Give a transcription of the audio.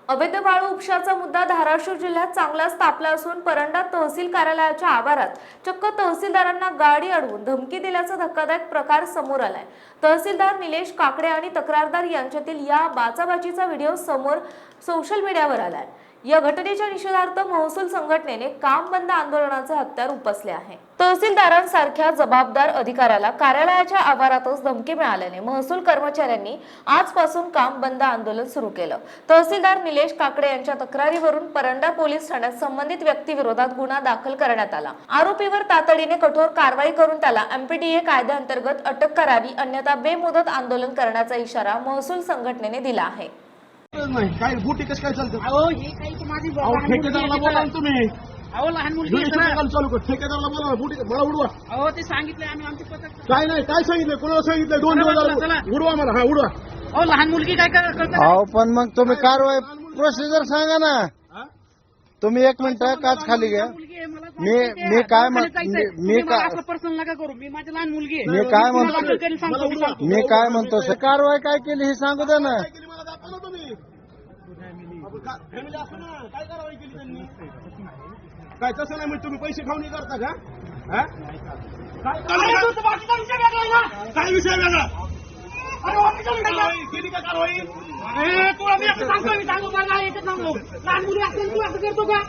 अवैध वाळू उपशाचा मुद्दा धाराशिव जिल्ह्यात चांगलाच तापला असून परंडा तहसील कार्यालयाच्या आवारात चक्क तहसीलदारांना गाडी अडवून धमकी दिल्याचा धक्कादायक प्रकार समोर आलाय। तहसीलदार निलेश काकडे आणि तक्रारदार यांच्यातील या बाचाबाचीचा व्हिडिओ समोर सोशल मीडियावर आलाय। या घटनेच्या निषेधार्थ महसूल संघटनेने काम बंद आंदोलनाचे हत्यार उपसले आहे। तहसीलदारांसारख्या जबाबदार अधिकाऱ्याला कार्यालयाच्या आवारातच धमकी मिळाल्याने महसूल कर्मचाऱ्यांनी आजपासून काम बंद आंदोलन सुरू केलं। तहसीलदार निलेश काकडे यांच्या तक्रारीवरून परंडा पोलीस ठाण्यात संबंधित व्यक्तीविरोधात गुन्हा दाखल करण्यात आला। आरोपीवर तातडीने कठोर कारवाई करून त्याला एमपीडीए कायद्याअंतर्गत अटक करावी, अन्यथा बेमुदत आंदोलन करण्याचा इशारा महसूल संघटनेने दिला आहे। नाही काय गुटी कसं काय चालतं? अहो हे काही माझी ठेकेदाराला बोला ना तुम्ही। अहो लहान मुलगी आहे ना. चालू कर, ठेकेदाराला बोला ना, गुटी मला उडवा। अहो ते सांगितलंय आम्ही आमची पद्धत. काय नाही काय सांगितलं, कोणाला सांगितलं? 2 दिवस झाले उडवा मला। हा उडवा। अहो लहान मुलगी काय करते? अहो पण मग तुम्ही कारवाई प्रोसिजर सांगा ना। तुम्ही 1 मिनिट काच खाली घ्या। मी काय असं पर्सनल नका करू, मी माझी लहान मुलगी आहे। मी काय म्हणतो कारवाई काय केली हे सांगू द्या ना। फॅमिली असं ना काय कारवाई केली त्यांनी? काय तसं नाही, म्हणजे तुम्ही पैसे खाऊन करता का? काय विषय वेगळा? केली का कारवाई? तुला मी असं सांगतो, मी सांगू मला एकच सांगू, लहान मुली असेल तू असं करतो का?